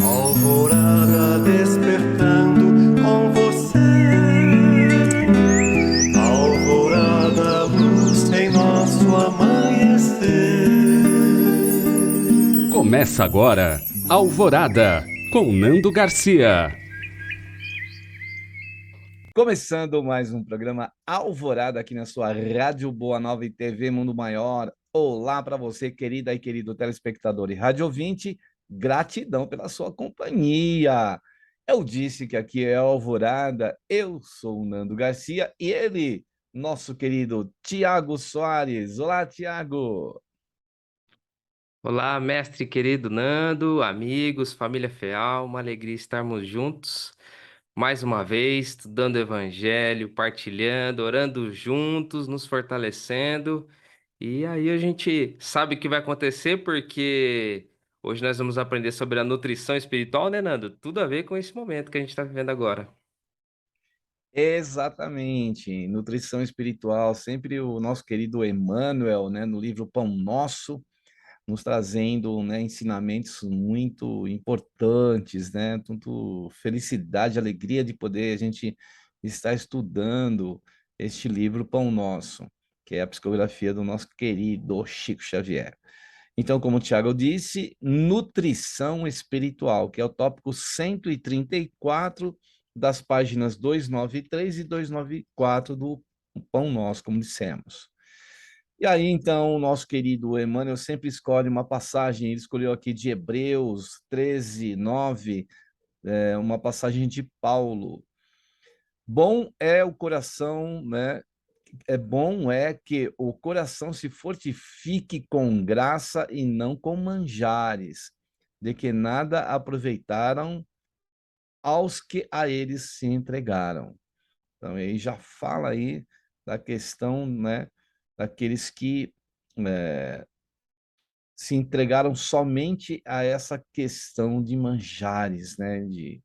Alvorada despertando com você. Alvorada, luz em nosso amanhecer. Começa agora Alvorada, com Nando Garcia. Começando mais um programa Alvorada aqui na sua Rádio Boa Nova e TV Mundo Maior. Olá para você, querida e querido telespectador e rádio ouvinte. Gratidão pela sua companhia. Eu disse que aqui é Alvorada. Eu sou o Nando Garcia e ele, nosso querido Tiago Soares. Olá, Tiago. Olá, mestre querido Nando, amigos, família Feal, uma alegria estarmos juntos mais uma vez, estudando o Evangelho, partilhando, orando juntos, nos fortalecendo. E aí a gente sabe o que vai acontecer porque hoje nós vamos aprender sobre a nutrição espiritual, né, Nando? Tudo a ver com esse momento que a gente está vivendo agora. Exatamente, nutrição espiritual, sempre o nosso querido Emmanuel, né, no livro Pão Nosso, nos trazendo, né, ensinamentos muito importantes, né, tanto felicidade, alegria de poder a gente estar estudando este livro Pão Nosso, que é a psicografia do nosso querido Chico Xavier. Então, como o Tiago disse, nutrição espiritual, que é o tópico 134 das páginas 293 e 294 do Pão Nosso, como dissemos. E aí, então, o nosso querido Emmanuel sempre escolhe uma passagem, ele escolheu aqui de Hebreus 13, 9, uma passagem de Paulo. Bom é o coração, né? É bom é que o coração se fortifique com graça e não com manjares, de que nada aproveitaram aos que a eles se entregaram. Então, aí já fala aí da questão, né, daqueles que se entregaram somente a essa questão de manjares, né, de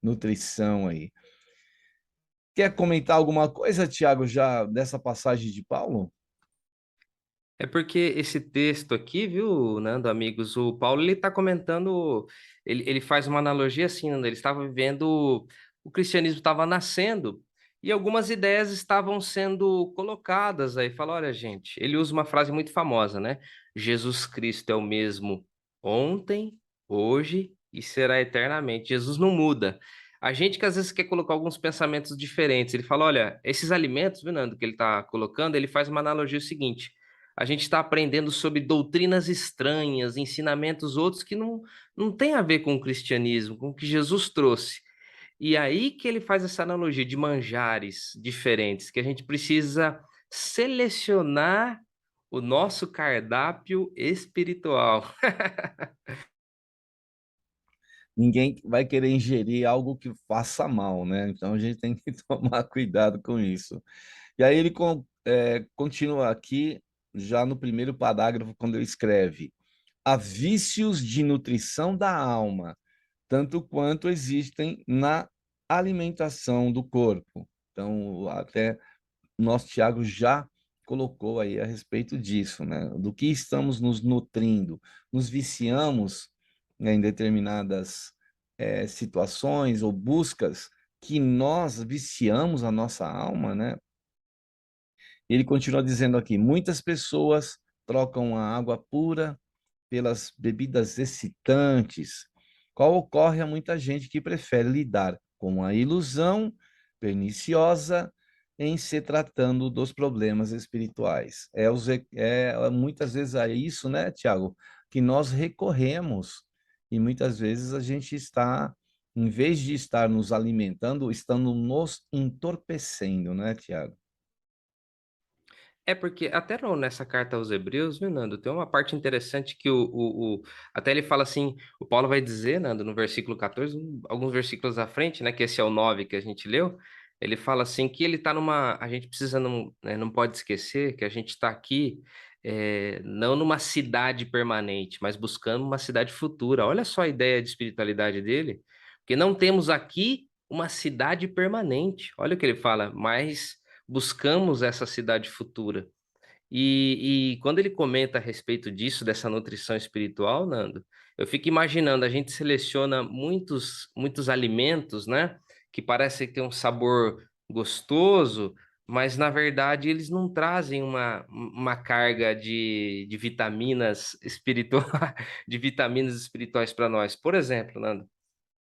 nutrição aí. Quer comentar alguma coisa, Tiago, já dessa passagem de Paulo? É porque esse texto aqui, viu, Nando, amigos, o Paulo, ele tá comentando, ele faz uma analogia assim, Nando, ele estava vivendo, o cristianismo estava nascendo e algumas ideias estavam sendo colocadas aí. Fala, olha, gente, ele usa uma frase muito famosa, né? Jesus Cristo é o mesmo ontem, hoje e será eternamente. Jesus não muda. A gente que às vezes quer colocar alguns pensamentos diferentes, ele fala, olha, esses alimentos, viu, Nando, que ele está colocando, ele faz uma analogia o seguinte: a gente está aprendendo sobre doutrinas estranhas, ensinamentos outros que não tem a ver com o cristianismo, com o que Jesus trouxe. E aí que ele faz essa analogia de manjares diferentes, que a gente precisa selecionar o nosso cardápio espiritual. Ninguém vai querer ingerir algo que faça mal, né? Então a gente tem que tomar cuidado com isso. E aí ele continua aqui, já no primeiro parágrafo, quando ele escreve: há vícios de nutrição da alma, tanto quanto existem na alimentação do corpo. Então, até nosso Tiago já colocou aí a respeito disso, né? Do que estamos nos nutrindo. Nos viciamos, né, em determinadas situações ou buscas que nós viciamos a nossa alma, né? Ele continua dizendo aqui: muitas pessoas trocam a água pura pelas bebidas excitantes, qual ocorre a muita gente que prefere lidar com a ilusão perniciosa em se tratando dos problemas espirituais. Muitas vezes é isso, né, Tiago, que nós recorremos e muitas vezes a gente está, em vez de estar nos alimentando, estamos nos entorpecendo, né, Tiago? É porque até nessa carta aos Hebreus, viu, Nando, tem uma parte interessante que até ele fala assim, o Paulo vai dizer, Nando, no versículo 14, alguns versículos à frente, né, que esse é o 9 que a gente leu, ele fala assim que ele tá a gente precisa não pode esquecer que a gente está aqui não numa cidade permanente, mas buscando uma cidade futura. Olha só a ideia de espiritualidade dele, porque não temos aqui uma cidade permanente. Olha o que ele fala, mas buscamos essa cidade futura. E quando ele comenta a respeito disso, dessa nutrição espiritual, Nando, eu fico imaginando, a gente seleciona muitos alimentos, né, que parecem ter um sabor gostoso, mas na verdade eles não trazem uma carga de vitaminas espirituais, de vitaminas espirituais para nós. Por exemplo, Nando,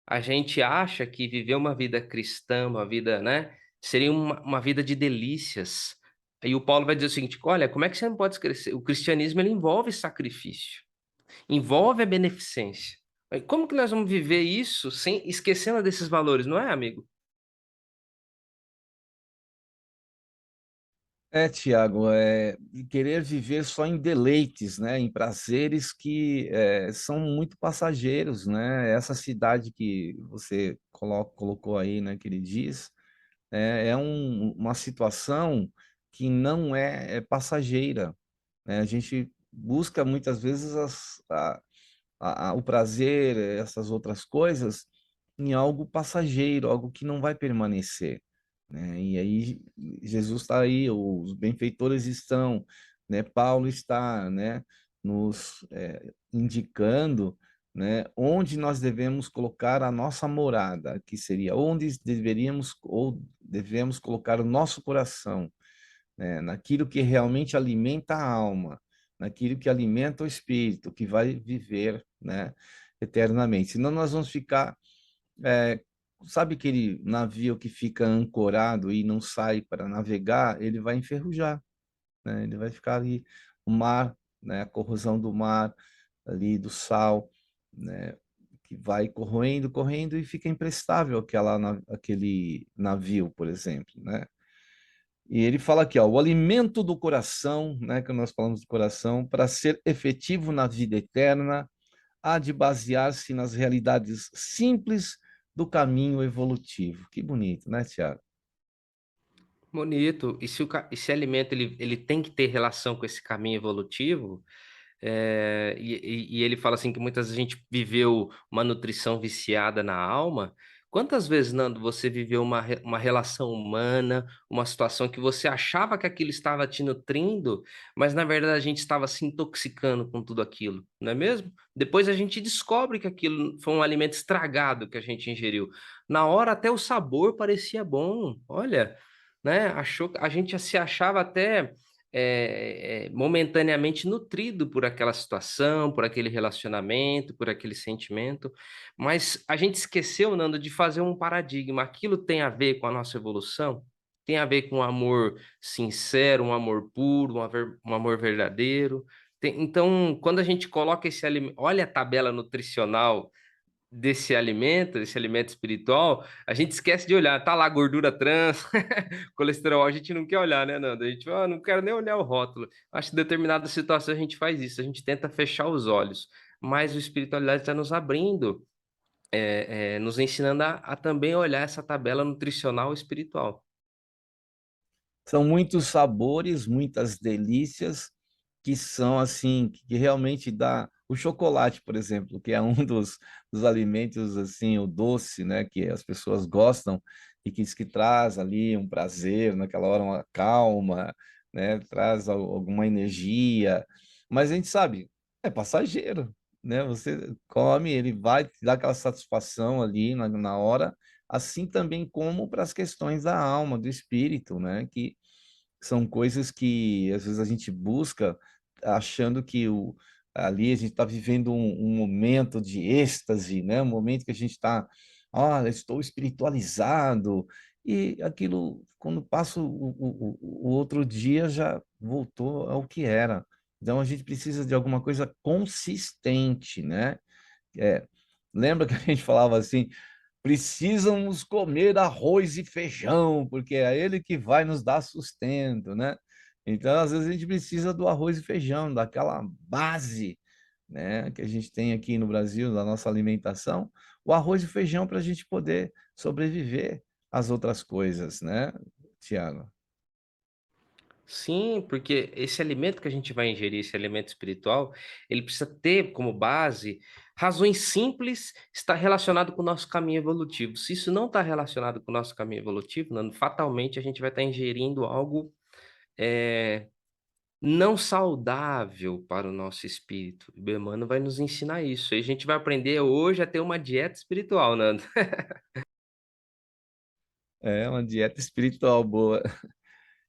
a gente acha que viver uma vida cristã, uma vida, né, seria uma vida de delícias. E o Paulo vai dizer o seguinte: olha, como é que você não pode esquecer? O cristianismo ele envolve sacrifício, envolve a beneficência. Aí, como que nós vamos viver isso sem esquecendo desses valores, não é, amigo? Tiago, querer viver só em deleites, né, em prazeres que são muito passageiros, né? Essa cidade que você colocou aí, né, que ele diz, uma situação que não é passageira, né? A gente busca muitas vezes o prazer, essas outras coisas, em algo passageiro, algo que não vai permanecer, né? E aí Jesus está aí, os benfeitores estão, né? Paulo está, né? Nos indicando, né? Onde nós devemos colocar a nossa morada, que seria onde deveríamos ou devemos colocar o nosso coração, né? Naquilo que realmente alimenta a alma, naquilo que alimenta o espírito, que vai viver, né, eternamente. Senão nós vamos ficar, é, sabe aquele navio que fica ancorado e não sai para navegar, ele vai enferrujar, né? Ele vai ficar ali, o mar, né, a corrosão do mar, ali do sal, né, que vai corroendo, correndo e fica imprestável aquele navio, por exemplo, né? E ele fala aqui, ó, o alimento do coração, né, que nós falamos do coração, para ser efetivo na vida eterna, há de basear-se nas realidades simples do caminho evolutivo. Que bonito, né, Tiago? Bonito. E se esse alimento ele tem que ter relação com esse caminho evolutivo, e ele fala assim que muitas vezes a gente viveu uma nutrição viciada na alma. Quantas vezes, Nando, você viveu uma relação humana, uma situação que você achava que aquilo estava te nutrindo, mas na verdade a gente estava se intoxicando com tudo aquilo, não é mesmo? Depois a gente descobre que aquilo foi um alimento estragado que a gente ingeriu. Na hora até o sabor parecia bom, olha, né? A gente se achava até momentaneamente nutrido por aquela situação, por aquele relacionamento, por aquele sentimento, mas a gente esqueceu, Nando, de fazer um paradigma. Aquilo tem a ver com a nossa evolução? Tem a ver com um amor sincero, um amor puro, um amor verdadeiro? Então, quando a gente coloca esse alimento, olha a tabela nutricional desse alimento espiritual, a gente esquece de olhar, tá lá gordura trans, colesterol, a gente não quer olhar, né, Nando? A gente, não quero nem olhar o rótulo. Acho que em determinada situação a gente faz isso, a gente tenta fechar os olhos, mas a espiritualidade está nos abrindo, nos ensinando a também olhar essa tabela nutricional espiritual. São muitos sabores, muitas delícias que são assim, que realmente dá o chocolate, por exemplo, que é um dos alimentos assim, o doce, né, que as pessoas gostam e que diz que traz ali um prazer, naquela hora uma calma, né, traz alguma energia, mas a gente sabe, é passageiro, né? Você come, ele vai te dar aquela satisfação ali na hora, assim também como para as questões da alma, do espírito, né? Que são coisas que às vezes a gente busca achando que ali a gente está vivendo um momento de êxtase, né? Um momento que a gente está, estou espiritualizado, e aquilo, quando passa o outro dia, já voltou ao que era. Então a gente precisa de alguma coisa consistente, né? É, lembra que a gente falava assim, precisamos comer arroz e feijão, porque é ele que vai nos dar sustento, né? Então, às vezes, a gente precisa do arroz e feijão, daquela base, né, que a gente tem aqui no Brasil, da nossa alimentação, o arroz e feijão para a gente poder sobreviver às outras coisas, né, Tiago? Sim, porque esse alimento que a gente vai ingerir, esse alimento espiritual, ele precisa ter como base razões simples, está relacionado com o nosso caminho evolutivo. Se isso não está relacionado com o nosso caminho evolutivo, Nando, fatalmente a gente vai estar ingerindo algo é, não saudável para o nosso espírito. O Emmanuel vai nos ensinar isso. E a gente vai aprender hoje a ter uma dieta espiritual, Nando. É uma dieta espiritual boa.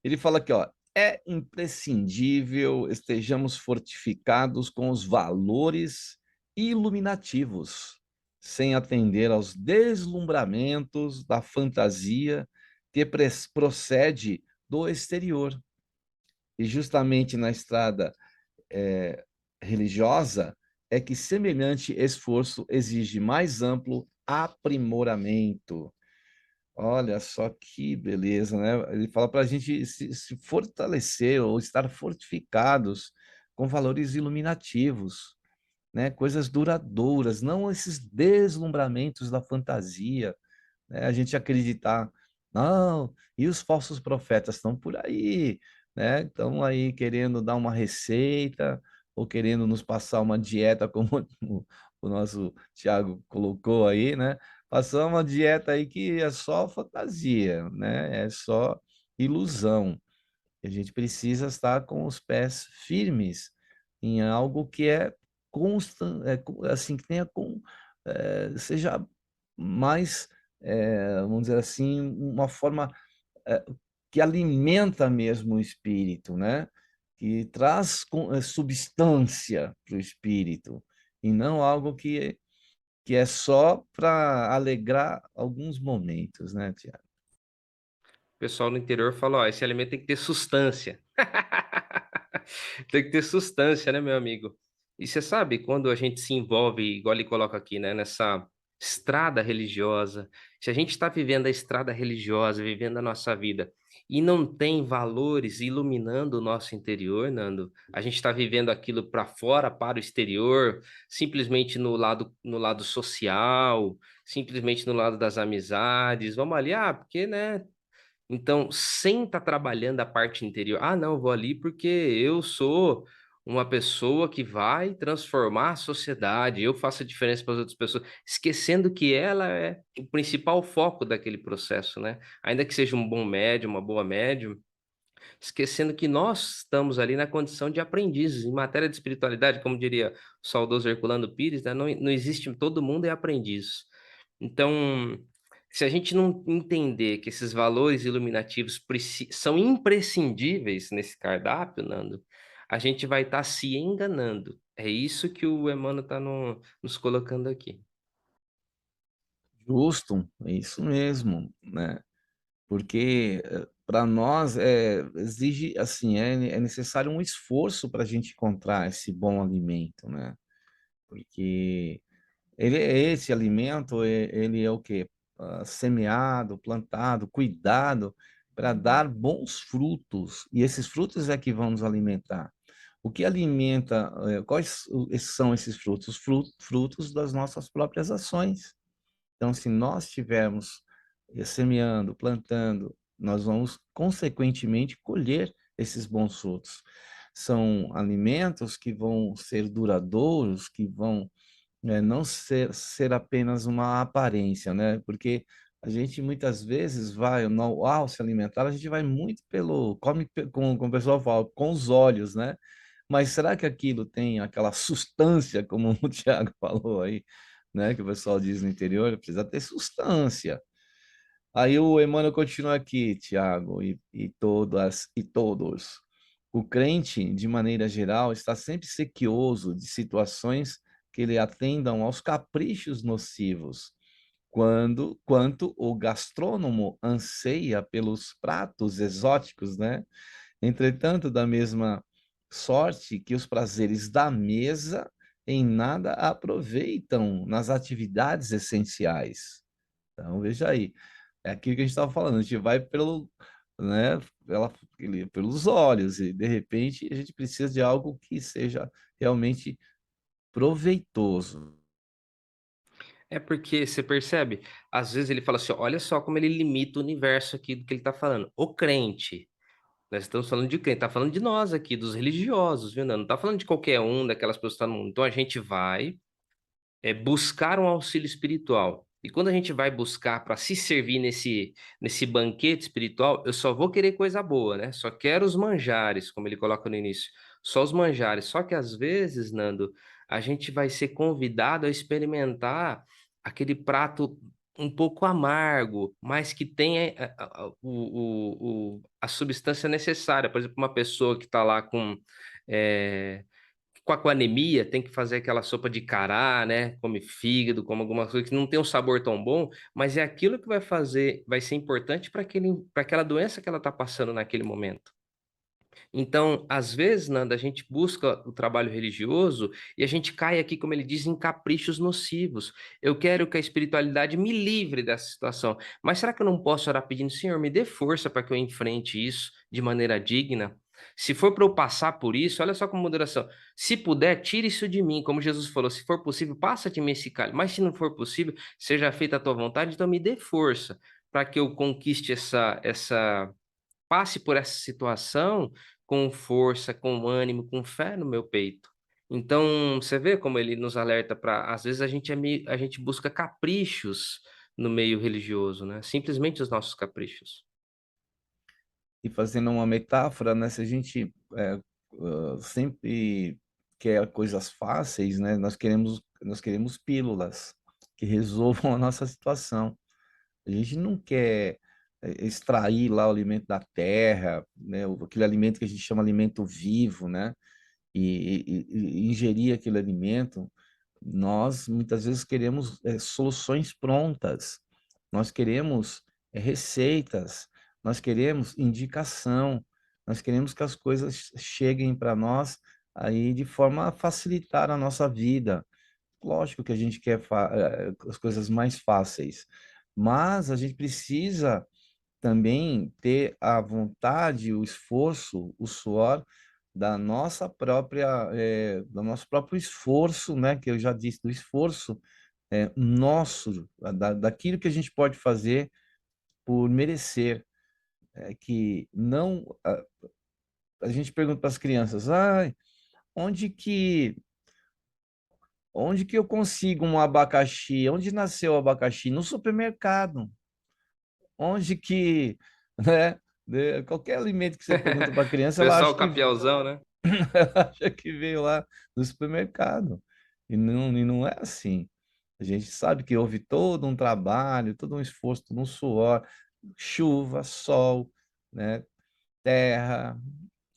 Ele fala aqui, ó, é imprescindível estejamos fortificados com os valores iluminativos, sem atender aos deslumbramentos da fantasia que procede do exterior. E justamente na estrada religiosa é que semelhante esforço exige mais amplo aprimoramento. Olha só que beleza, né? Ele fala para a gente se fortalecer ou estar fortificados com valores iluminativos, né? Coisas duradouras, não esses deslumbramentos da fantasia, né? A gente acreditar, não, e os falsos profetas estão por aí, né? Estão aí querendo dar uma receita ou querendo nos passar uma dieta, como o nosso Tiago colocou aí, né? Passar uma dieta aí que é só fantasia, né? É só ilusão. A gente precisa estar com os pés firmes em algo que é constante, assim, que tenha seja mais, vamos dizer assim, uma forma eh, que alimenta mesmo o espírito, né? Que traz substância para o espírito, e não algo que é só para alegrar alguns momentos, né, Tiago? O pessoal no interior fala, ó, esse alimento tem que ter sustância. Tem que ter sustância, né, meu amigo? E você sabe, quando a gente se envolve, igual ele coloca aqui, né, nessa estrada religiosa, se a gente está vivendo a estrada religiosa, vivendo a nossa vida, e não tem valores iluminando o nosso interior, Nando, a gente está vivendo aquilo para fora, para o exterior, simplesmente no lado social, simplesmente no lado das amizades, vamos ali, porque, né, então, sem estar trabalhando a parte interior, não, eu vou ali porque eu sou uma pessoa que vai transformar a sociedade, eu faço a diferença para as outras pessoas, esquecendo que ela é o principal foco daquele processo, né? Ainda que seja um bom médium, uma boa médium, esquecendo que nós estamos ali na condição de aprendizes. Em matéria de espiritualidade, como diria o saudoso Herculano Pires, né? Não existe, todo mundo é aprendiz. Então, se a gente não entender que esses valores iluminativos são imprescindíveis nesse cardápio, Nando, a gente vai estar se enganando. É isso que o Emmanuel está nos colocando aqui. Justo, é isso mesmo, né? Porque para nós exige assim é necessário um esforço para a gente encontrar esse bom alimento, né? Porque esse alimento ele é o quê? Semeado, plantado, cuidado para dar bons frutos, e esses frutos é que vão nos alimentar. O que alimenta, são esses frutos? Os frutos das nossas próprias ações. Então, se nós estivermos semeando, plantando, nós vamos, consequentemente, colher esses bons frutos. São alimentos que vão ser duradouros, que vão não ser apenas uma aparência, né? Porque a gente muitas vezes vai, ao se alimentar, a gente vai muito come, como o pessoal fala, com os olhos, né? Mas será que aquilo tem aquela sustância, como o Tiago falou aí, né? Que o pessoal diz no interior, precisa ter sustância. Aí o Emmanuel continua aqui, Tiago, e todas e todos. O crente, de maneira geral, está sempre sequioso de situações que lhe atendam aos caprichos nocivos, quanto o gastrônomo anseia pelos pratos exóticos, né? Entretanto, da mesma sorte que os prazeres da mesa em nada aproveitam nas atividades essenciais. Então, veja aí, é aquilo que a gente estava falando, a gente vai né, pelos olhos, e de repente a gente precisa de algo que seja realmente proveitoso. É porque você percebe, às vezes ele fala assim, olha só como ele limita o universo aqui do que ele está falando. O crente, nós estamos falando de crente, tá falando de nós aqui, dos religiosos, viu? Não tá falando de qualquer um daquelas pessoas que estão no mundo. Então a gente vai buscar um auxílio espiritual. E quando a gente vai buscar para se servir nesse banquete espiritual, eu só vou querer coisa boa, né? Só quero os manjares, como ele coloca no início, só os manjares. Só que às vezes, Nando, a gente vai ser convidado a experimentar aquele prato um pouco amargo, mas que tem a substância necessária. Por exemplo, uma pessoa que está lá eh, com anemia, tem que fazer aquela sopa de cará, né? Come fígado, come alguma coisa que não tem um sabor tão bom, mas é aquilo que vai fazer, vai ser importante para aquela doença que ela está passando naquele momento. Então, às vezes, Nanda, a gente busca o trabalho religioso e a gente cai aqui, como ele diz, em caprichos nocivos. Eu quero que a espiritualidade me livre dessa situação, mas será que eu não posso orar pedindo, Senhor, me dê força para que eu enfrente isso de maneira digna? Se for para eu passar por isso, olha só com moderação. Se puder, tire isso de mim, como Jesus falou. Se for possível, passa de mim esse cálice. Mas se não for possível, seja feita a tua vontade, então me dê força para que eu conquiste passe por essa situação com força, com ânimo, com fé no meu peito. Então, você vê como ele nos alerta para, às vezes a gente busca caprichos no meio religioso, né? Simplesmente os nossos caprichos. E fazendo uma metáfora, né? Se a gente sempre quer coisas fáceis, né? Nós queremos pílulas que resolvam a nossa situação. A gente não quer extrair lá o alimento da terra, né? Aquele alimento que a gente chama alimento vivo, né? E ingerir aquele alimento, nós muitas vezes queremos soluções prontas, nós queremos receitas, nós queremos indicação, nós queremos que as coisas cheguem para nós aí de forma a facilitar a nossa vida. Lógico que a gente quer as coisas mais fáceis, mas a gente precisa também ter a vontade, o esforço, o suor da nossa própria, do nosso próprio esforço, né? Que eu já disse, do esforço nosso, daquilo que a gente pode fazer por merecer, que não a gente pergunta para as crianças, onde que onde que eu consigo um abacaxi? Onde nasceu o abacaxi? No supermercado. Onde que, né? Qualquer alimento que você pergunta para a criança, ela Pessoal acha que capialzão, né? ela acha que veio lá do supermercado. E não é assim. A gente sabe que houve todo um trabalho, todo um esforço, todo um suor, chuva, sol, né? Terra,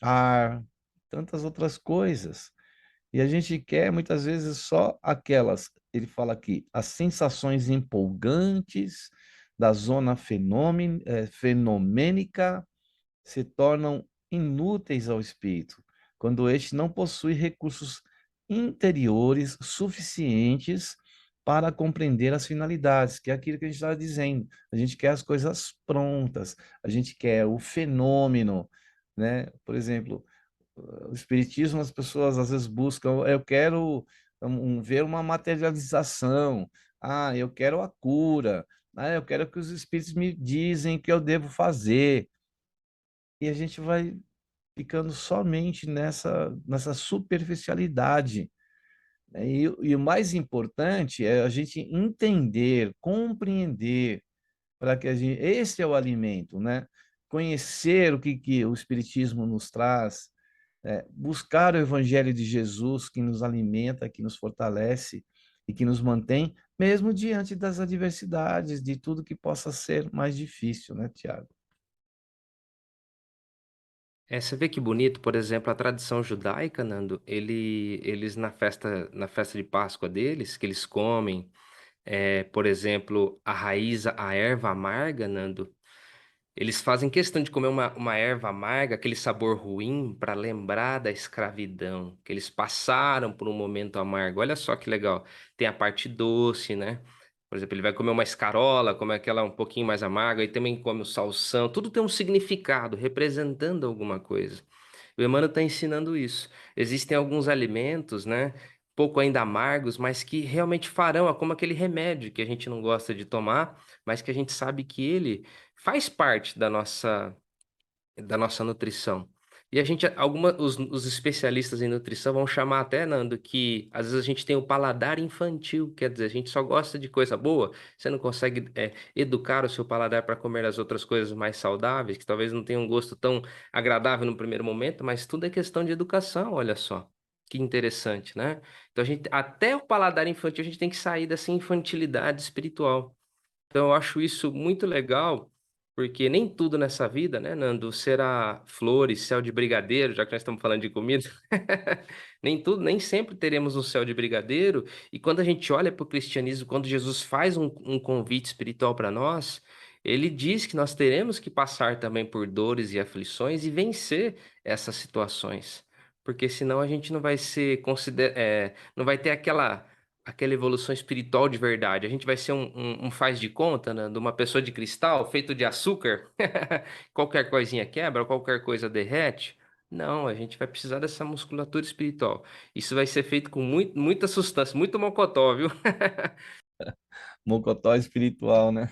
ar, tantas outras coisas. E a gente quer muitas vezes só aquelas, ele fala aqui, as sensações empolgantes da zona fenomênica se tornam inúteis ao espírito, quando este não possui recursos interiores suficientes para compreender as finalidades, que é aquilo que a gente estava dizendo. A gente quer as coisas prontas, a gente quer o fenômeno, né? Por exemplo, o espiritismo, as pessoas às vezes buscam, eu quero ver uma materialização, eu quero a cura, eu quero que os espíritos me dizem que eu devo fazer. E a gente vai ficando somente nessa superficialidade, né? E o mais importante é a gente entender, compreender, para que a gente, esse é o alimento, né? Conhecer o que o Espiritismo nos traz, buscar o Evangelho de Jesus que nos alimenta, que nos fortalece e que nos mantém, mesmo diante das adversidades, de tudo que possa ser mais difícil, né, Tiago? É, você vê que bonito, por exemplo, a tradição judaica, Nando, eles na festa de Páscoa deles, que eles comem, por exemplo, a erva amarga, Nando, eles fazem questão de comer uma erva amarga, aquele sabor ruim, para lembrar da escravidão, que eles passaram por um momento amargo. Olha só que legal. Tem a parte doce, né? Por exemplo, ele vai comer uma escarola, come aquela um pouquinho mais amarga, e também come o salsão. Tudo tem um significado, representando alguma coisa. O Emmanuel está ensinando isso. Existem alguns alimentos, né? Pouco ainda amargos, mas que realmente farão, como aquele remédio que a gente não gosta de tomar, mas que a gente sabe que ele faz parte da nossa nutrição. E a gente, os especialistas em nutrição vão chamar até, Nando, que às vezes a gente tem o paladar infantil, quer dizer, a gente só gosta de coisa boa, você não consegue educar o seu paladar para comer as outras coisas mais saudáveis, que talvez não tenham um gosto tão agradável no primeiro momento, mas tudo é questão de educação, olha só. Que interessante, né? Então a gente, até o paladar infantil, a gente tem que sair dessa infantilidade espiritual. Então, eu acho isso muito legal, porque nem tudo nessa vida, né, Nando, será flores, céu de brigadeiro, já que nós estamos falando de comida. Nem tudo, nem sempre teremos um céu de brigadeiro. E quando a gente olha para o cristianismo, quando Jesus faz um convite espiritual para nós, ele diz que nós teremos que passar também por dores e aflições e vencer essas situações. Porque senão a gente não vai ser não vai ter aquela evolução espiritual de verdade. A gente vai ser um faz de conta, né, de uma pessoa de cristal feito de açúcar. Qualquer coisinha quebra, qualquer coisa derrete. Não, a gente vai precisar dessa musculatura espiritual. Isso vai ser feito com muita substância, muito mocotó, viu? Mocotó espiritual, né?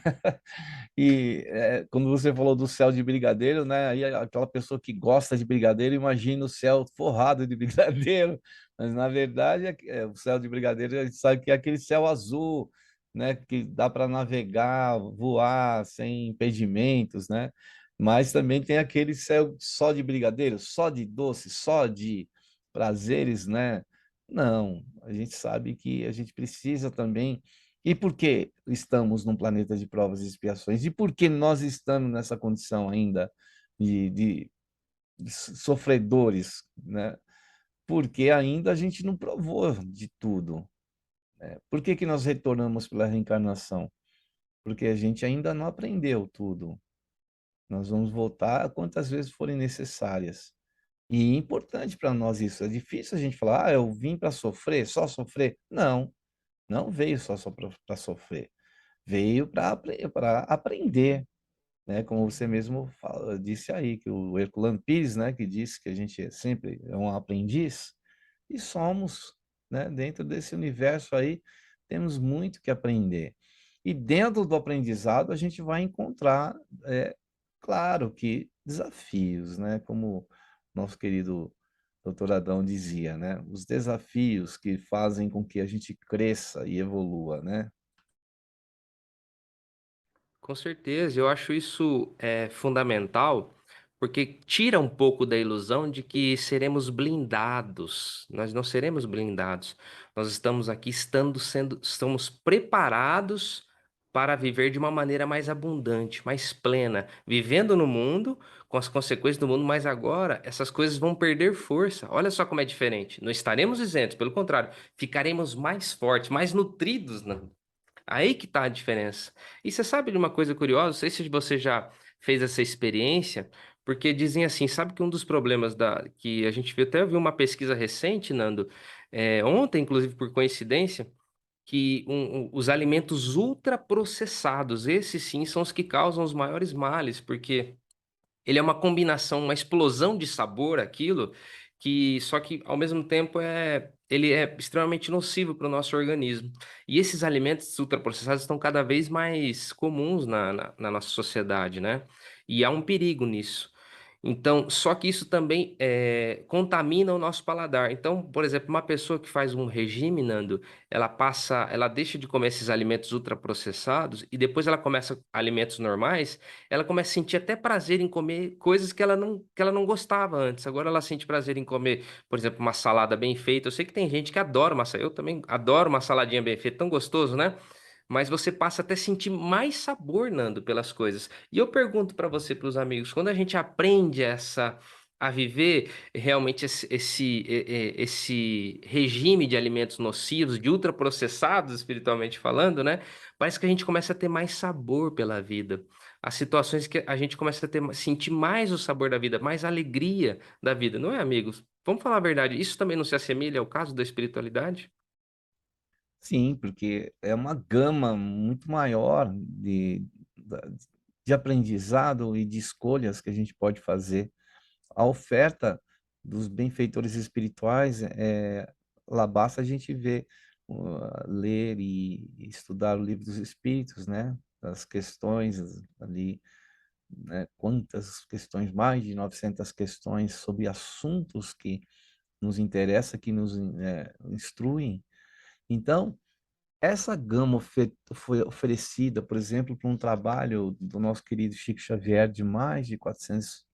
E quando você falou do céu de brigadeiro, né? Aí aquela pessoa que gosta de brigadeiro imagina o céu forrado de brigadeiro, mas na verdade o céu de brigadeiro a gente sabe que é aquele céu azul, né? Que dá para navegar, voar sem impedimentos, né? Mas também tem aquele céu só de brigadeiro, só de doce, só de prazeres, né? Não, a gente sabe que a gente precisa também. E por que estamos num planeta de provas e expiações? E por que nós estamos nessa condição ainda de sofredores, né? Porque ainda a gente não provou de tudo. Por que que nós retornamos pela reencarnação? Porque a gente ainda não aprendeu tudo. Nós vamos voltar quantas vezes forem necessárias. E é importante para nós isso. É difícil a gente falar, eu vim para sofrer, só sofrer. Não, não veio só para sofrer. Veio para aprender, né? Como você mesmo disse aí, que o Herculano Pires, né, que disse que a gente sempre é um aprendiz, e somos, né? Dentro desse universo aí, temos muito que aprender. E dentro do aprendizado, a gente vai encontrar, claro que desafios, né? Como nosso querido doutor Adão dizia, né? Os desafios que fazem com que a gente cresça e evolua, né? Com certeza, eu acho isso fundamental, porque tira um pouco da ilusão de que seremos blindados. Nós não seremos blindados. Nós estamos aqui estamos preparados para viver de uma maneira mais abundante, mais plena, vivendo no mundo, com as consequências do mundo, mas agora essas coisas vão perder força. Olha só como é diferente. Não estaremos isentos, pelo contrário, ficaremos mais fortes, mais nutridos, né? Aí que tá a diferença. E você sabe de uma coisa curiosa? Não sei se você já fez essa experiência, porque dizem assim, sabe que um dos problemas que a gente viu, até viu uma pesquisa recente, Nando, ontem, inclusive por coincidência, que os alimentos ultraprocessados, esses sim são os que causam os maiores males, porque ele é uma combinação, uma explosão de sabor, aquilo, que só que ao mesmo tempo ele é extremamente nocivo para o nosso organismo. E esses alimentos ultraprocessados estão cada vez mais comuns na nossa sociedade, né? E há um perigo nisso. Então, só que isso também contamina o nosso paladar. Então, por exemplo, uma pessoa que faz um regime, Nando, ela deixa de comer esses alimentos ultraprocessados e depois ela começa alimentos normais, ela começa a sentir até prazer em comer coisas que ela não gostava antes. Agora ela sente prazer em comer, por exemplo, uma salada bem feita. Eu sei que tem gente que adora eu também adoro uma saladinha bem feita, tão gostoso, né? Mas você passa até a sentir mais sabor, Nando, pelas coisas. E eu pergunto para você, para os amigos, quando a gente aprende a viver realmente esse regime de alimentos nocivos, de ultraprocessados, espiritualmente falando, né? Parece que a gente começa a ter mais sabor pela vida. As situações que a gente começa a sentir mais o sabor da vida, mais alegria da vida, não é, amigos? Vamos falar a verdade, isso também não se assemelha ao caso da espiritualidade? Sim, porque é uma gama muito maior de aprendizado e de escolhas que a gente pode fazer. A oferta dos benfeitores espirituais, lá basta a gente ver, ler e estudar o livro dos Espíritos, né? As questões ali. né? Quantas questões, mais de 900 questões sobre assuntos que nos interessam, que nos instruem. Então, essa gama foi oferecida, por exemplo, para um trabalho do nosso querido Chico Xavier, de mais de 400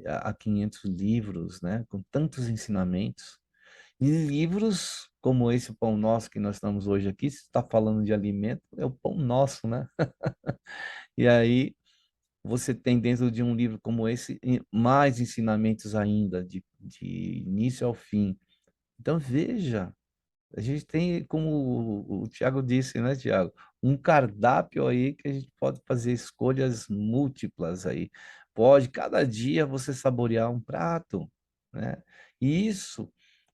a 500 livros, né? Com tantos ensinamentos. E livros como esse Pão Nosso que nós estamos hoje aqui, se está falando de alimento, é o pão nosso, né? E aí você tem dentro de um livro como esse mais ensinamentos ainda, de início ao fim. Então veja, a gente tem, como o Tiago disse, né, Tiago? Um cardápio aí que a gente pode fazer escolhas múltiplas aí. Pode, cada dia, você saborear um prato, né? E isso,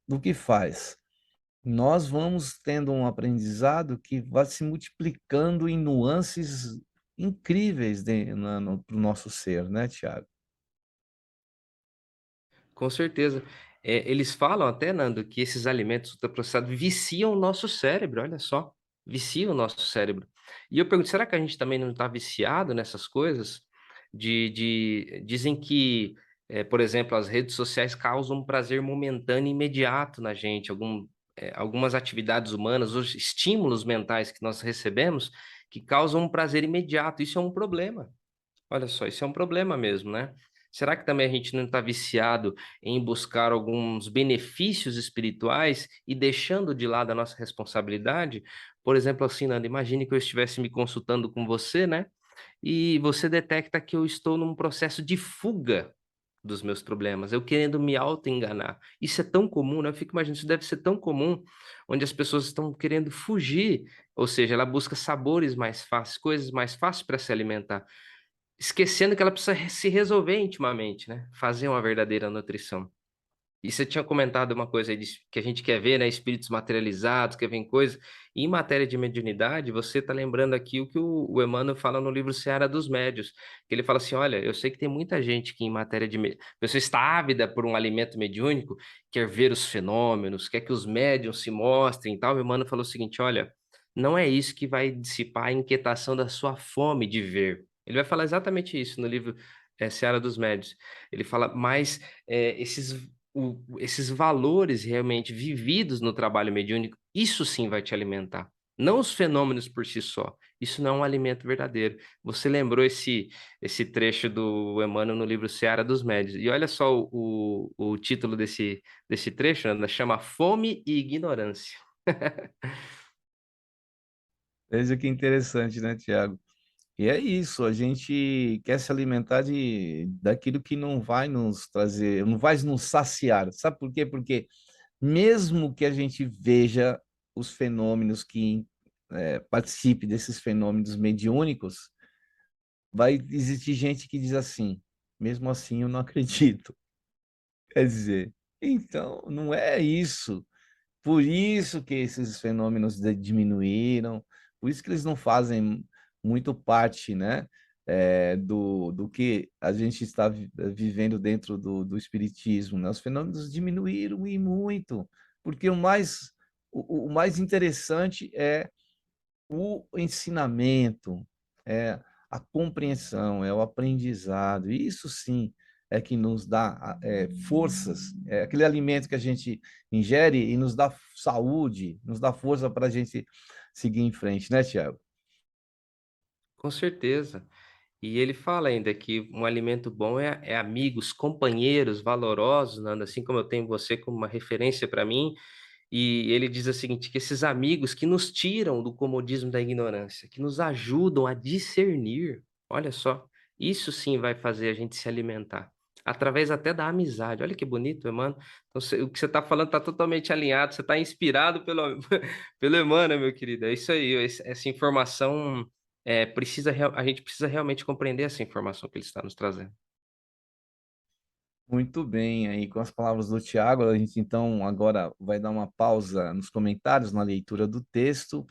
do que faz? Nós vamos tendo um aprendizado que vai se multiplicando em nuances incríveis para o nosso ser, né, Tiago? Com certeza. Eles falam até, Nando, que esses alimentos ultraprocessados viciam o nosso cérebro, olha só, viciam o nosso cérebro. E eu pergunto, será que a gente também não está viciado nessas coisas? Dizem que, por exemplo, as redes sociais causam um prazer momentâneo e imediato na gente, algumas atividades humanas, os estímulos mentais que nós recebemos, que causam um prazer imediato. Isso é um problema. Olha só, isso é um problema mesmo, né? Será que também a gente não está viciado em buscar alguns benefícios espirituais e deixando de lado a nossa responsabilidade? Por exemplo, assim, Nanda, imagine que eu estivesse me consultando com você, né? E você detecta que eu estou num processo de fuga dos meus problemas, eu querendo me auto-enganar. Isso é tão comum, né? Eu fico imaginando, isso deve ser tão comum, onde as pessoas estão querendo fugir, ou seja, ela busca sabores mais fáceis, coisas mais fáceis para se alimentar, esquecendo que ela precisa se resolver intimamente, né? Fazer uma verdadeira nutrição. E você tinha comentado uma coisa aí que a gente quer ver, né? Espíritos materializados, quer ver em coisa. E em matéria de mediunidade, você está lembrando aqui o que o Emmanuel fala no livro Seara dos Médios, que ele fala assim: olha, eu sei que tem muita gente que em matéria de. Pessoa está ávida por um alimento mediúnico, quer ver os fenômenos, quer que os médiuns se mostrem e tal. O Emmanuel falou o seguinte: olha, não é isso que vai dissipar a inquietação da sua fome de ver. Ele vai falar exatamente isso no livro Seara dos Médios. Ele fala, mas esses valores realmente vividos no trabalho mediúnico, isso sim vai te alimentar. Não os fenômenos por si só. Isso não é um alimento verdadeiro. Você lembrou esse trecho do Emmanuel no livro Seara dos Médios. E olha só o título desse trecho, Ana, chama Fome e Ignorância. Veja que interessante, né, Tiago? E é isso, a gente quer se alimentar daquilo que não vai nos trazer, não vai nos saciar. Sabe por quê? Porque mesmo que a gente veja os fenômenos que participe desses fenômenos mediúnicos, vai existir gente que diz assim, mesmo assim eu não acredito. Quer dizer, então não é isso. Por isso que esses fenômenos diminuíram, por isso que eles não fazem muito parte, né, do que a gente está vivendo dentro do espiritismo, né? Os fenômenos diminuíram e muito, porque o mais interessante é o ensinamento, é a compreensão, é o aprendizado. E isso sim é que nos dá forças, é aquele alimento que a gente ingere e nos dá saúde, nos dá força para a gente seguir em frente, né, Tiago? Com certeza. E ele fala ainda que um alimento bom é amigos, companheiros valorosos, Nanda, assim como eu tenho você como uma referência para mim. E ele diz o seguinte, que esses amigos que nos tiram do comodismo da ignorância, que nos ajudam a discernir, olha só, isso sim vai fazer a gente se alimentar, através até da amizade. Olha que bonito, Emmanuel. Então, o que você está falando está totalmente alinhado, você está inspirado pelo, pelo Emmanuel, meu querido. É isso aí, essa informação a gente precisa realmente compreender essa informação que ele está nos trazendo. Muito bem, aí com as palavras do Tiago, a gente então agora vai dar uma pausa nos comentários, na leitura do texto,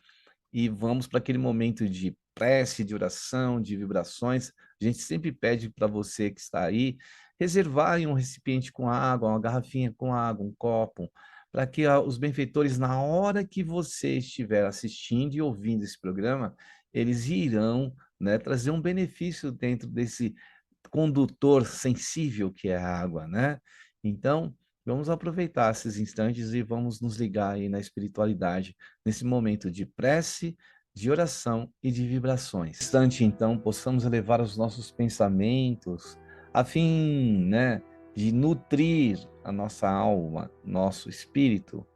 e vamos para aquele momento de prece, de oração, de vibrações. A gente sempre pede para você que está aí reservar em um recipiente com água, uma garrafinha com água, um copo, para que os benfeitores, na hora que você estiver assistindo e ouvindo esse programa, eles irão né? Trazer um benefício dentro desse condutor sensível que é a água, né? Então, vamos aproveitar esses instantes e vamos nos ligar aí na espiritualidade, nesse momento de prece, de oração e de vibrações. Instante, então, possamos elevar os nossos pensamentos a fim, né, de nutrir a nossa alma, nosso espírito,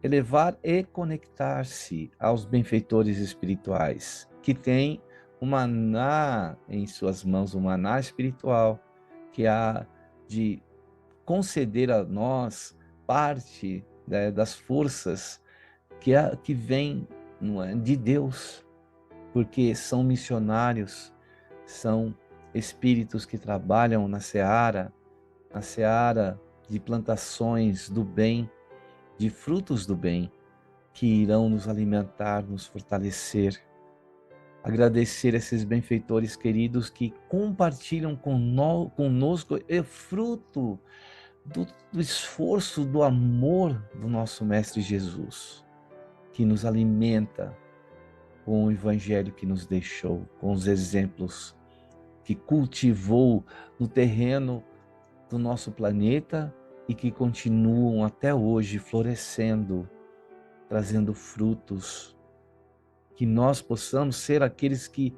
elevar e conectar-se aos benfeitores espirituais, que têm o maná em suas mãos, o maná espiritual, que há de conceder a nós parte, né, das forças que vêm, não é, de Deus, porque são missionários, são espíritos que trabalham na seara de plantações do bem, de frutos do bem, que irão nos alimentar, nos fortalecer. Agradecer esses benfeitores queridos que compartilham conosco é fruto do esforço, do amor do nosso Mestre Jesus, que nos alimenta com o Evangelho que nos deixou, com os exemplos que cultivou no terreno do nosso planeta e que continuam até hoje florescendo, trazendo frutos. Que nós possamos ser aqueles que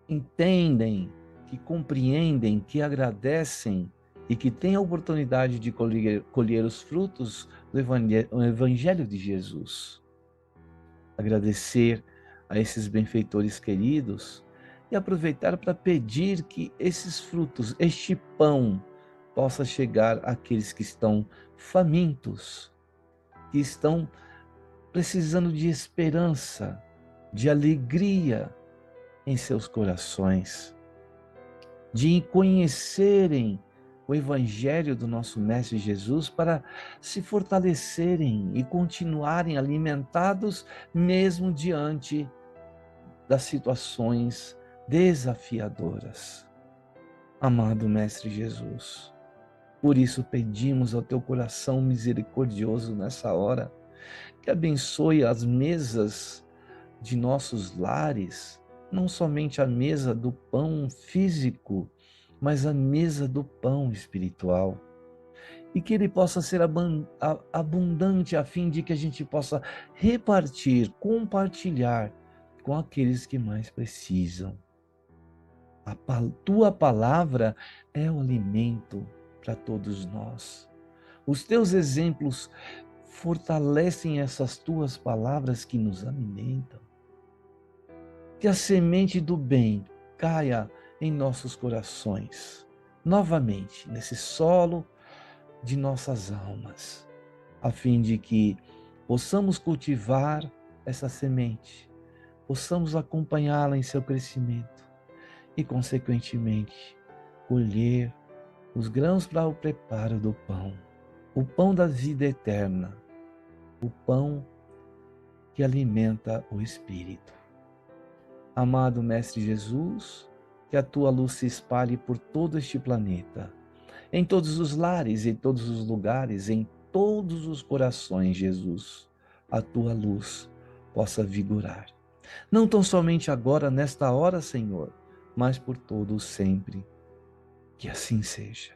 entendem, que compreendem, que agradecem e que têm a oportunidade de colher os frutos do Evangelho de Jesus. Agradecer a esses benfeitores queridos e aproveitar para pedir que esses frutos, este pão, possa chegar àqueles que estão famintos, que estão precisando de esperança, de alegria em seus corações, de conhecerem o Evangelho do nosso Mestre Jesus para se fortalecerem e continuarem alimentados mesmo diante das situações desafiadoras. Amado Mestre Jesus, por isso pedimos ao teu coração misericordioso nessa hora, que abençoe as mesas de nossos lares, não somente a mesa do pão físico, mas a mesa do pão espiritual. E que ele possa ser abundante a fim de que a gente possa repartir, compartilhar com aqueles que mais precisam. A tua palavra é o alimento para todos nós. Os teus exemplos fortalecem essas tuas palavras que nos alimentam. Que a semente do bem caia em nossos corações, novamente, nesse solo de nossas almas, a fim de que possamos cultivar essa semente, possamos acompanhá-la em seu crescimento e, consequentemente, colher os grãos para o preparo do pão, o pão da vida eterna, o pão que alimenta o espírito. Amado Mestre Jesus, que a tua luz se espalhe por todo este planeta, em todos os lares, em todos os lugares, em todos os corações, Jesus, a tua luz possa vigorar. Não tão somente agora, nesta hora, Senhor, mas por todo sempre. Que assim seja.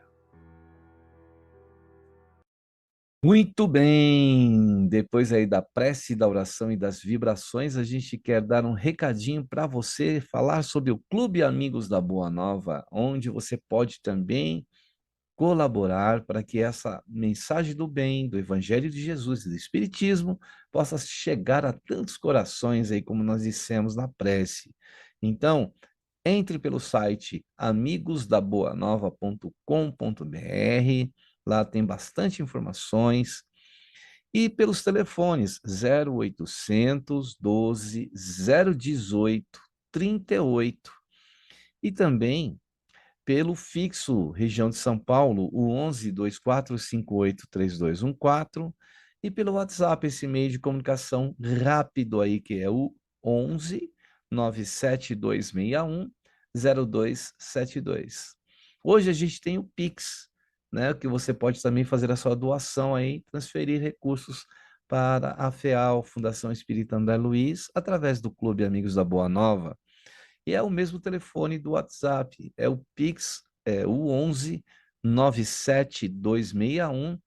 Muito bem, depois aí da prece, da oração e das vibrações, a gente quer dar um recadinho para você, falar sobre o Clube Amigos da Boa Nova, onde você pode também colaborar para que essa mensagem do bem, do Evangelho de Jesus e do Espiritismo possa chegar a tantos corações aí, como nós dissemos na prece. Então, entre pelo site amigosdaboanova.com.br, lá tem bastante informações, e pelos telefones 0800 12 018 38, e também pelo fixo região de São Paulo, o 11 2458 3214, e pelo WhatsApp, esse meio de comunicação rápido aí, que é o 11 97261 0272. Hoje a gente tem o Pix, né, que você pode também fazer a sua doação aí, transferir recursos para a FEAL, Fundação Espírita André Luiz, através do Clube Amigos da Boa Nova. E é o mesmo telefone do WhatsApp, é o Pix, é o 11 97261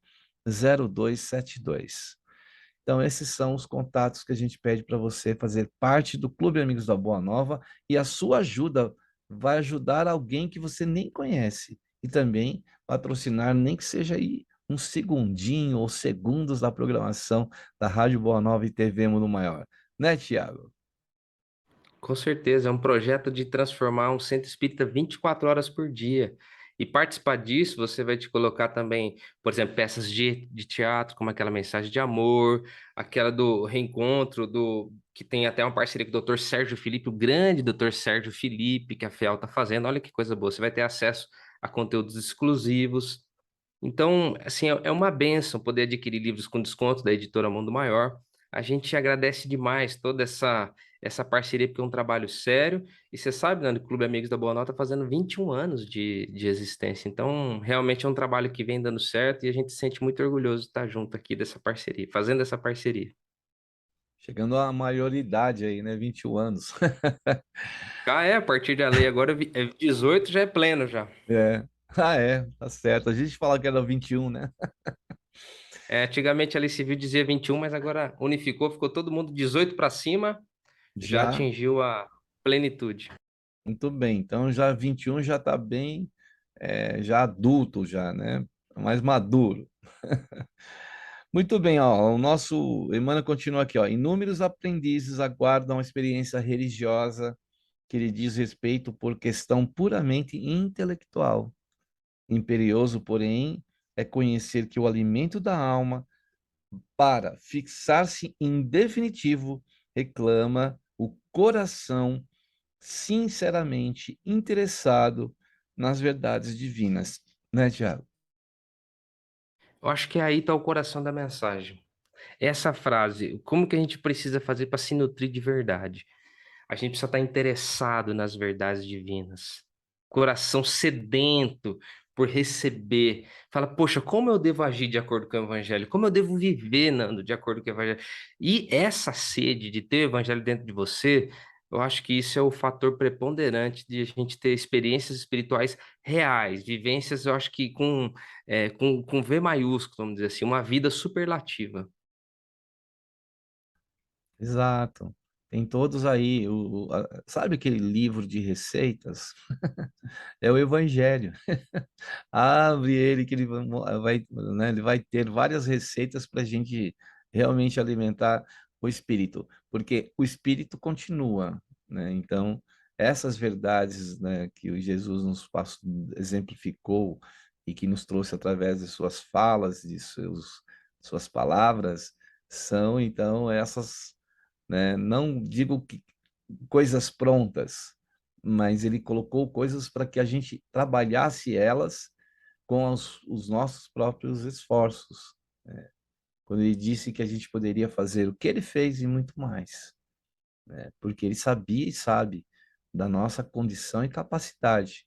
0272. Então, esses são os contatos que a gente pede para você fazer parte do Clube Amigos da Boa Nova, e a sua ajuda vai ajudar alguém que você nem conhece e também patrocinar, nem que seja aí um segundinho ou segundos da programação da Rádio Boa Nova e TV Mundo Maior. Né, Tiago? Com certeza, é um projeto de transformar um centro espírita 24 horas por dia. E participar disso, você vai te colocar também, por exemplo, peças de teatro, como aquela mensagem de amor, aquela do reencontro, que tem até uma parceria com o Dr. Sérgio Felipe, o grande Dr. Sérgio Felipe, que a FEAL está fazendo. Olha que coisa boa, você vai ter acesso a conteúdos exclusivos. Então, assim, é uma bênção poder adquirir livros com desconto da editora Mundo Maior. A gente agradece demais toda essa parceria, porque é um trabalho sério. E você sabe, né, o Clube Amigos da Boa Nota está fazendo 21 anos de existência. Então, realmente é um trabalho que vem dando certo e a gente se sente muito orgulhoso de estar junto aqui dessa parceria, fazendo essa parceria. Chegando à maioridade aí, né? 21 anos. Ah, a partir da lei agora 18 já é pleno já. É. Ah, é, tá certo. A gente fala que era 21, né? Antigamente a lei civil dizia 21, mas agora unificou, ficou todo mundo 18 para cima, já Já, atingiu a plenitude. muito bem. Então, já 21 já está bem, já adulto já, né? Mais maduro. Muito bem, ó, o nosso Emmanuel continua aqui, ó. Inúmeros aprendizes aguardam a experiência religiosa que lhe diz respeito por questão puramente intelectual. Imperioso, porém, é conhecer que o alimento da alma, para fixar-se em definitivo, reclama o coração sinceramente interessado nas verdades divinas, né, Tiago? Eu acho que aí está o coração da mensagem. Essa frase, como que a gente precisa fazer para se nutrir de verdade? A gente precisa estar interessado nas verdades divinas. Coração sedento por receber. Fala, poxa, como eu devo agir de acordo com o evangelho? Como eu devo viver, Nando, de acordo com o evangelho? E essa sede de ter o evangelho dentro de você, eu acho que isso é o fator preponderante de a gente ter experiências espirituais reais, vivências, eu acho que com V maiúsculo, vamos dizer assim, uma vida superlativa. Exato. Tem todos aí, sabe aquele livro de receitas? É o Evangelho. Abre ele que ele vai, né, ele vai ter várias receitas para a gente realmente alimentar o espírito, porque o espírito continua, né? Então, essas verdades, né, que o Jesus nos exemplificou e que nos trouxe através de suas falas, suas palavras, são então essas, né? Não digo que coisas prontas, mas ele colocou coisas para que a gente trabalhasse elas com os nossos próprios esforços, né? Quando ele disse que a gente poderia fazer o que ele fez e muito mais, né? Porque ele sabia e sabe da nossa condição e capacidade.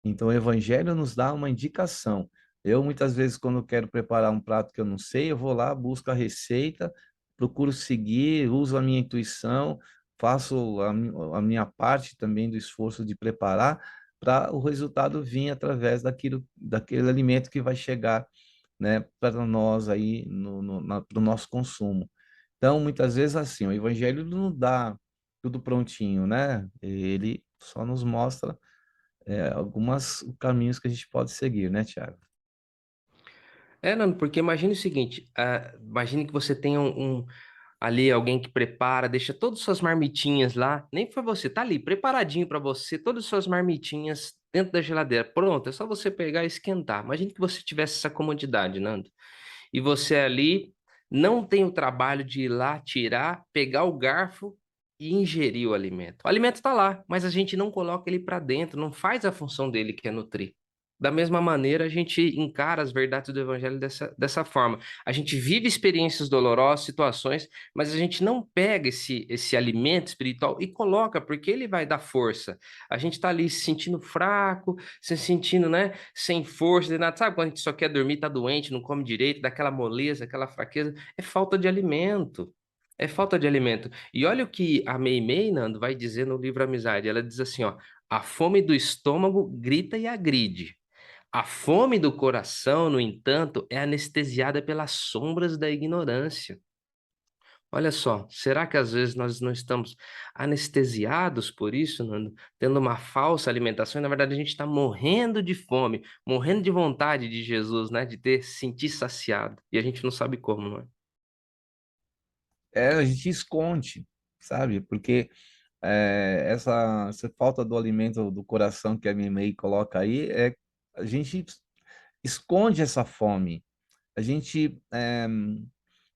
Então, o Evangelho nos dá uma indicação. Eu, muitas vezes, quando quero preparar um prato que eu não sei, eu vou lá, busco a receita, procuro seguir, uso a minha intuição, faço a minha parte também do esforço de preparar, para o resultado vir através daquele alimento que vai chegar, né, para nós aí no nosso consumo. Então, muitas vezes, assim, o Evangelho não dá tudo prontinho, né? Ele só nos mostra algumas caminhos que a gente pode seguir, né, Tiago? Nando, porque imagine o seguinte, imagine que você tenha ali alguém que prepara, deixa todas as suas marmitinhas lá, nem foi você, tá ali, preparadinho para você, todas as suas marmitinhas dentro da geladeira, pronto, é só você pegar e esquentar. Imagine que você tivesse essa comodidade, Nando, e você ali não tem o trabalho de ir lá, tirar, pegar o garfo e ingerir o alimento. O alimento está lá, mas a gente não coloca ele para dentro, não faz a função dele, que é nutrir. Da mesma maneira, a gente encara as verdades do evangelho dessa forma. A gente vive experiências dolorosas, situações, mas a gente não pega esse alimento espiritual e coloca, porque ele vai dar força. A gente está ali se sentindo fraco, se sentindo, né, sem força, de nada. Sabe quando a gente só quer dormir, tá doente, não come direito, dá aquela moleza, aquela fraqueza? É falta de alimento. É falta de alimento. E olha o que a Meimei, Nando, vai dizer no livro Amizade. Ela diz assim, ó, a fome do estômago grita e agride. A fome do coração, no entanto, é anestesiada pelas sombras da ignorância. Olha só, será que às vezes nós não estamos anestesiados por isso, Nando? Tendo uma falsa alimentação, e na verdade a gente está morrendo de fome, morrendo de vontade de Jesus, né? De ter, se sentir saciado. E a gente não sabe como, não é? A gente esconde, sabe? Porque essa falta do alimento do coração que a minha mãe coloca aí, a gente esconde essa fome. A gente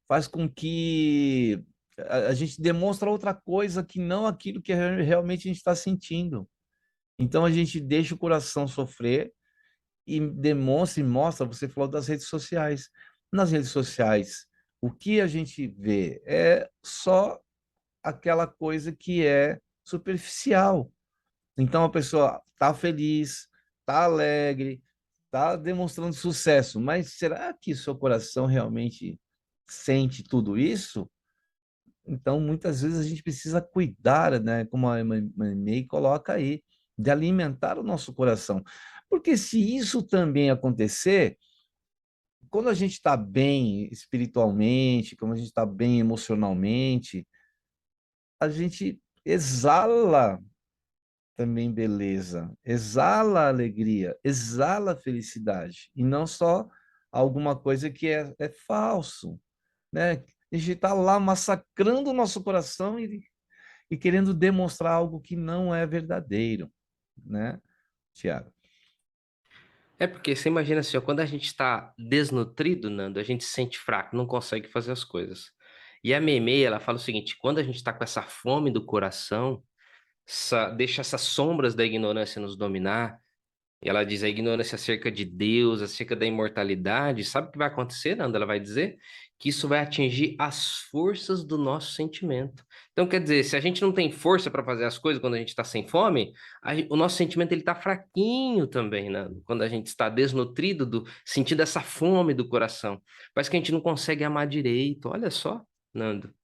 faz com que a gente demonstra outra coisa que não aquilo que realmente a gente está sentindo. Então a gente deixa o coração sofrer e demonstra e mostra. Você falou das redes sociais. Nas redes sociais, o que a gente vê é só aquela coisa que é superficial. Então a pessoa está feliz, está alegre, está demonstrando sucesso, mas será que seu coração realmente sente tudo isso? Então, muitas vezes a gente precisa cuidar, né, como a May coloca aí, de alimentar o nosso coração. Porque se isso também acontecer, quando a gente está bem espiritualmente, quando a gente está bem emocionalmente, a gente exala também beleza, exala alegria, exala felicidade, e não só alguma coisa que é falso, né? A gente está lá massacrando o nosso coração e querendo demonstrar algo que não é verdadeiro, né, Tiago? É porque você imagina assim, ó, quando a gente está desnutrido, Nando, a gente se sente fraco, não consegue fazer as coisas. E a Meimei, ela fala o seguinte: quando a gente está com essa fome do coração, deixa essas sombras da ignorância nos dominar. E ela diz a ignorância acerca de Deus, acerca da imortalidade. Sabe o que vai acontecer, Nando? Ela vai dizer que isso vai atingir as forças do nosso sentimento. Então, quer dizer, se a gente não tem força para fazer as coisas quando a gente está sem fome, o nosso sentimento ele está fraquinho também, Nando. Quando a gente está desnutrido, sentindo essa fome do coração. Parece que a gente não consegue amar direito. Olha só, Nando.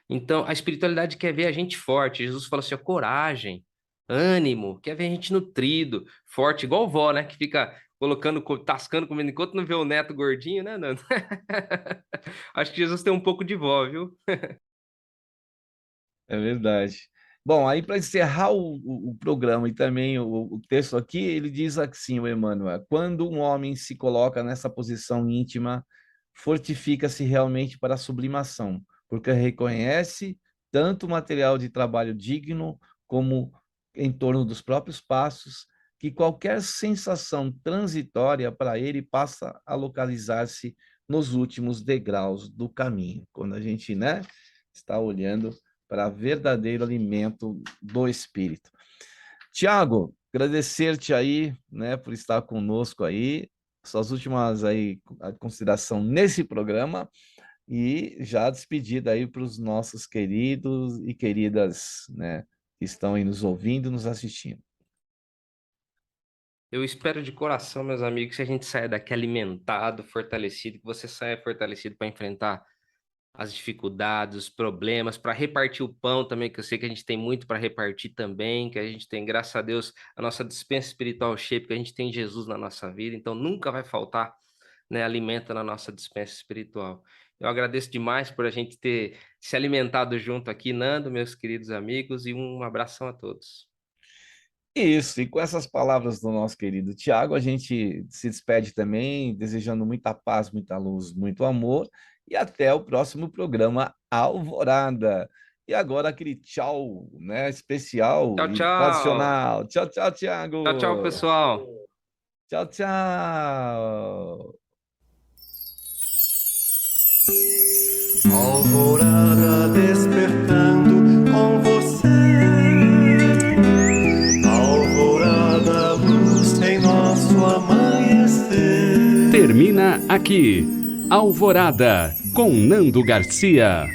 Então, a espiritualidade quer ver a gente forte. Jesus fala assim, ó, coragem, ânimo, quer ver a gente nutrido, forte, igual vó, né? Que fica colocando, tascando comendo enquanto não vê o neto gordinho, né, Nando? Acho que Jesus tem um pouco de vó, viu? É verdade. Bom, aí para encerrar o programa e também o texto aqui, ele diz assim, o Emmanuel: quando um homem se coloca nessa posição íntima, fortifica-se realmente para a sublimação, porque reconhece tanto o material de trabalho digno como em torno dos próprios passos, que qualquer sensação transitória para ele passa a localizar-se nos últimos degraus do caminho. Quando a gente, né, está olhando para verdadeiro alimento do espírito. Tiago, agradecer-te aí, né, por estar conosco aí, suas últimas aí a consideração nesse programa e já despedida aí para os nossos queridos e queridas, né, que estão aí nos ouvindo, nos assistindo. Eu espero de coração, meus amigos, que a gente saia daqui alimentado, fortalecido, que você saia fortalecido para enfrentar as dificuldades, os problemas, para repartir o pão também, que eu sei que a gente tem muito para repartir também, que a gente tem, graças a Deus, a nossa despensa espiritual cheia, porque a gente tem Jesus na nossa vida, então nunca vai faltar, né, alimento na nossa despensa espiritual. Eu agradeço demais por a gente ter se alimentado junto aqui, Nando, meus queridos amigos, e um abração a todos. Isso, e com essas palavras do nosso querido Tiago, a gente se despede também, desejando muita paz, muita luz, muito amor, e até o próximo programa Alvorada. E agora aquele tchau, né, especial Tchau, e tchau! tradicional. Tchau, tchau, Tchau, tchau, Tiago. pessoal! Tchau, tchau. Alvorada despertando com você. Alvorada, luz em nosso amanhecer. Termina aqui Alvorada com Nando Garcia.